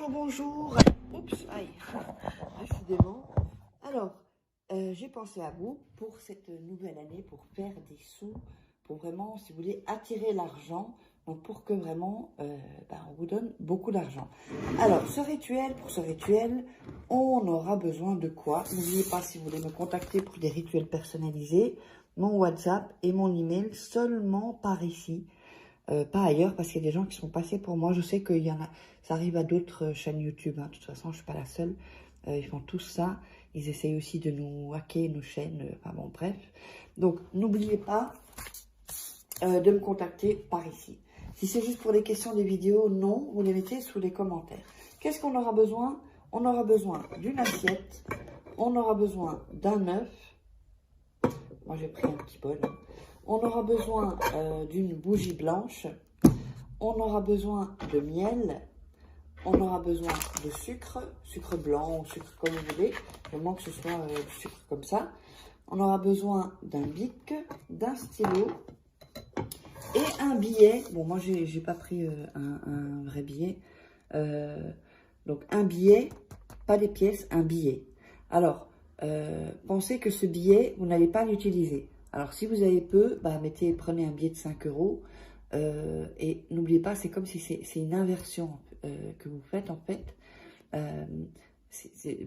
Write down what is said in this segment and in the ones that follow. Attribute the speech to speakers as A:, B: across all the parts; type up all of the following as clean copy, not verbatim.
A: Bonjour, bonjour. Oups, aïe, décidément. Alors, j'ai pensé à vous pour cette nouvelle année, pour faire des sous, pour vraiment, si vous voulez, attirer l'argent, donc pour que vraiment, on vous donne beaucoup d'argent. Alors, pour ce rituel, on aura besoin de quoi? N'oubliez pas, si vous voulez me contacter pour des rituels personnalisés, mon WhatsApp et mon email seulement par ici. Pas ailleurs, parce qu'il y a des gens qui sont passés pour moi. Je sais qu'il y en a, ça arrive à d'autres chaînes YouTube, hein. De toute façon, je suis pas la seule. Ils font tous ça. Ils essayent aussi de nous hacker nos chaînes. Enfin bon, bref. Donc, n'oubliez pas de me contacter par ici. Si c'est juste pour les questions des vidéos, non, vous les mettez sous les commentaires. Qu'est-ce qu'on aura besoin? On aura besoin d'une assiette. On aura besoin d'un œuf. Moi, j'ai pris un petit bol. On aura besoin d'une bougie blanche. On aura besoin de miel. On aura besoin de sucre blanc ou sucre comme vous voulez. Vraiment que ce soit du sucre comme ça. On aura besoin d'un bic, d'un stylo et un billet. Bon, moi, j'ai pas pris un vrai billet. Donc, un billet, pas des pièces, un billet. Alors, pensez que ce billet, vous n'allez pas l'utiliser. Alors, si vous avez peu, prenez un billet de 5 euros. Et n'oubliez pas, c'est comme si c'est une inversion que vous faites, en fait.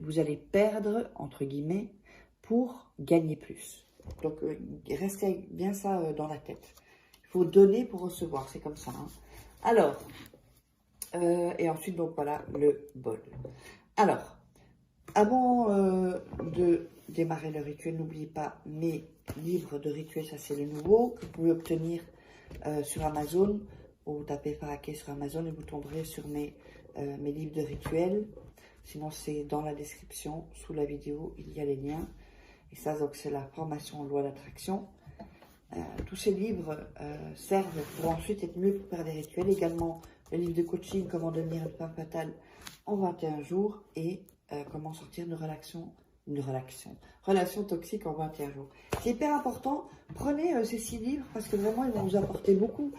A: Vous allez perdre, entre guillemets, pour gagner plus. Donc, restez bien ça dans la tête. Il faut donner pour recevoir, c'est comme ça. Hein. Alors, et ensuite, donc voilà, le bol. Alors, avant de démarrer le rituel, n'oubliez pas mes livres de rituel, ça c'est le nouveau, que vous pouvez obtenir sur Amazon. Vous tapez Faraké sur Amazon et vous tomberez sur mes livres de rituel. Sinon, c'est dans la description, sous la vidéo, il y a les liens. Et ça, donc, c'est la formation en loi d'attraction. Tous ces livres servent pour ensuite être mieux pour faire des rituels. Également, le livre de coaching, comment devenir une femme fatale en 21 jours et comment sortir d'une relation toxique en 21 jours. C'est hyper important. Prenez ces 6 livres parce que vraiment, ils vont vous apporter beaucoup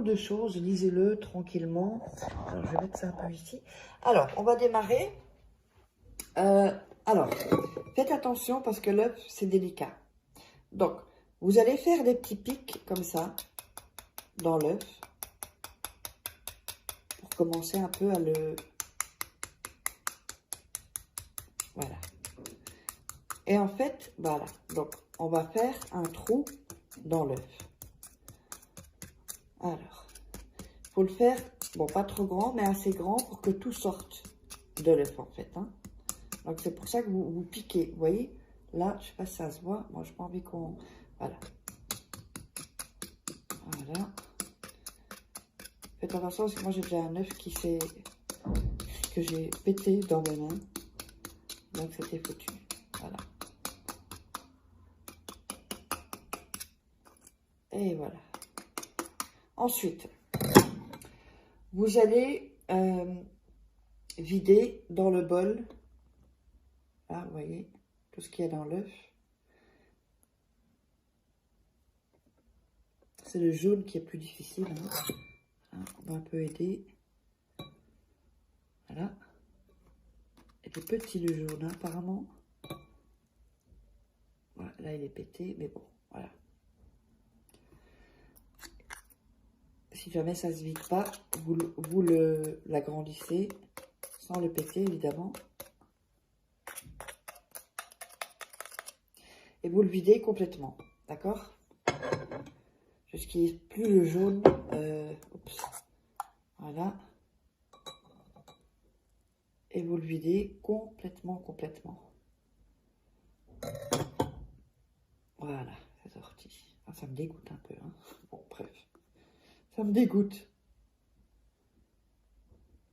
A: de choses. Lisez-le tranquillement. Alors, je vais mettre ça un peu ici. Alors, on va démarrer. Alors, faites attention parce que l'œuf, c'est délicat. Donc, vous allez faire des petits pics comme ça dans l'œuf pour commencer un peu à le... Voilà. Et en fait, voilà. Donc, on va faire un trou dans l'œuf. Alors, il faut le faire, bon, pas trop grand, mais assez grand pour que tout sorte de l'œuf, en fait. Hein. Donc, c'est pour ça que vous piquez. Vous voyez, là, je sais pas si ça se voit. Moi, j'ai pas envie qu'on... Voilà. Voilà. Faites attention parce que moi j'ai déjà un œuf que j'ai pété dans mes mains. Donc c'était foutu. Voilà. Et voilà. Ensuite, vous allez vider dans le bol. Là, vous voyez, tout ce qu'il y a dans l'œuf. C'est le jaune qui est plus difficile. Hein. On va un peu aider. Voilà. Il est petit le jaune, hein, apparemment. Voilà, là, il est pété, mais bon, voilà. Si jamais ça ne se vide pas, vous l'agrandissez sans le péter, évidemment. Et vous le videz complètement, d'accord? Jusqu'il n'y ait plus le jaune. Oups. Voilà. Et vous le videz complètement. Voilà, c'est sorti. Ah, ça me dégoûte un peu. Hein. Bon, bref. Ça me dégoûte.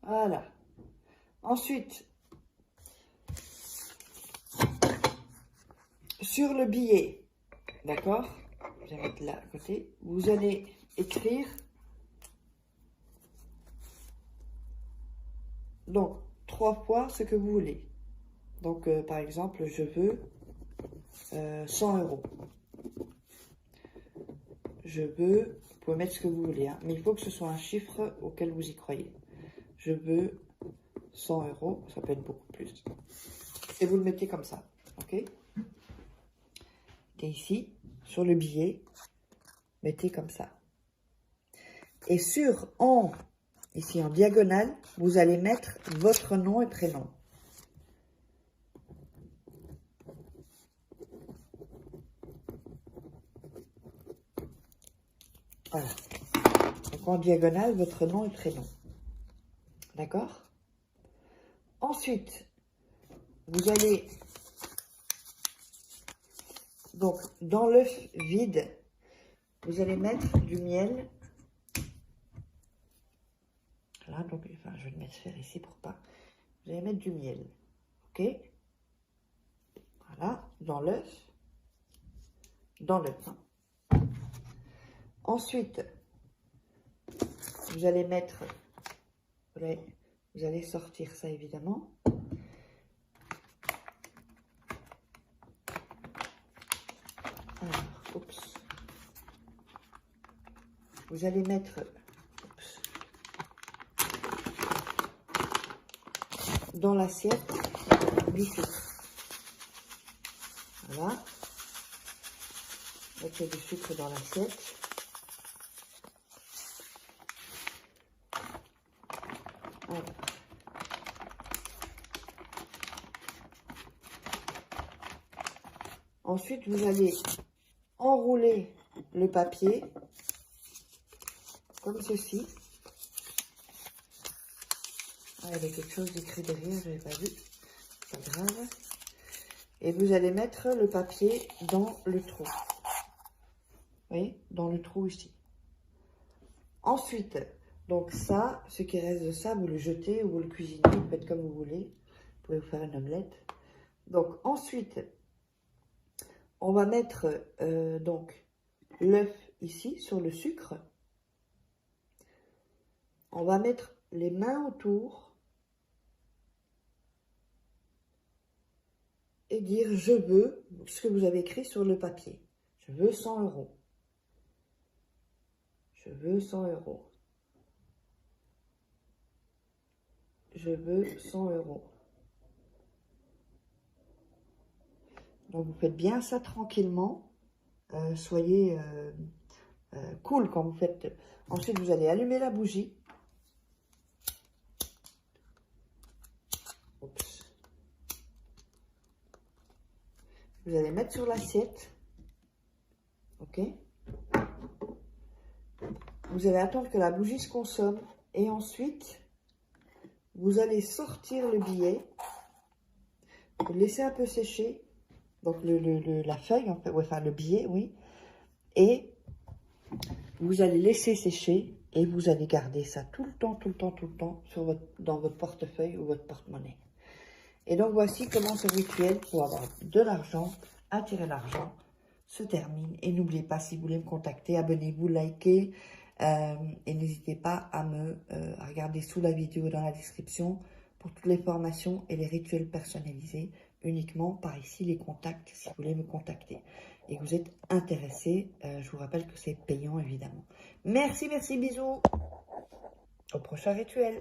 A: Voilà. Ensuite, sur le billet, d'accord? Je vais mettre là à côté. Vous allez écrire. Donc, 3 fois ce que vous voulez. Donc, par exemple, je veux 100 euros. Je veux, vous pouvez mettre ce que vous voulez, hein, mais il faut que ce soit un chiffre auquel vous y croyez. Je veux 100 €, ça peut être beaucoup plus. Et vous le mettez comme ça, ok? Et ici, sur le billet, mettez comme ça. Et ici en diagonale, vous allez mettre votre nom et prénom. Voilà. Donc en diagonale, votre nom et prénom. D'accord? Ensuite, vous allez, donc dans l'œuf vide, vous allez mettre du miel. Là, donc, enfin, je vais le mettre faire ici pour pas. Vous allez mettre du miel. Ok? Voilà, dans l'œuf. Dans l'œuf. Hein. Ensuite, vous allez mettre, vous allez sortir ça évidemment. Alors, oups. Vous allez mettre, oups, dans l'assiette du sucre. Voilà. Mettez du sucre dans l'assiette. Voilà. Ensuite, vous allez enrouler le papier comme ceci. Ah, il y avait quelque chose d'écrit derrière, je n'avais pas vu. Pas grave. Et vous allez mettre le papier dans le trou. Vous voyez, dans le trou ici. Ensuite, donc ça, ce qui reste de ça, vous le jetez ou vous le cuisinez, vous faites comme vous voulez. Vous pouvez vous faire une omelette. Donc ensuite, on va mettre donc l'œuf ici sur le sucre. On va mettre les mains autour et dire je veux ce que vous avez écrit sur le papier. Je veux 100 €. Je veux 100 €. Je veux 100 €. Donc, vous faites bien ça tranquillement. Soyez cool quand vous faites. Ensuite, vous allez allumer la bougie. Oups. Vous allez mettre sur l'assiette. Ok. Vous allez attendre que la bougie se consomme. Et ensuite, vous allez sortir le billet. Vous le laissez un peu sécher. Donc, la feuille, en fait, ouais, enfin le billet, oui. Et vous allez laisser sécher et vous allez garder ça tout le temps sur dans votre portefeuille ou votre porte-monnaie. Et donc, voici comment ce rituel pour avoir de l'argent, attirer l'argent, se termine. Et n'oubliez pas, si vous voulez me contacter, abonnez-vous, likez. Et n'hésitez pas à regarder sous la vidéo dans la description pour toutes les formations et les rituels personnalisés. Uniquement par ici les contacts si vous voulez me contacter et que vous êtes intéressé. Je vous rappelle que c'est payant évidemment. Merci, bisous. Au prochain rituel.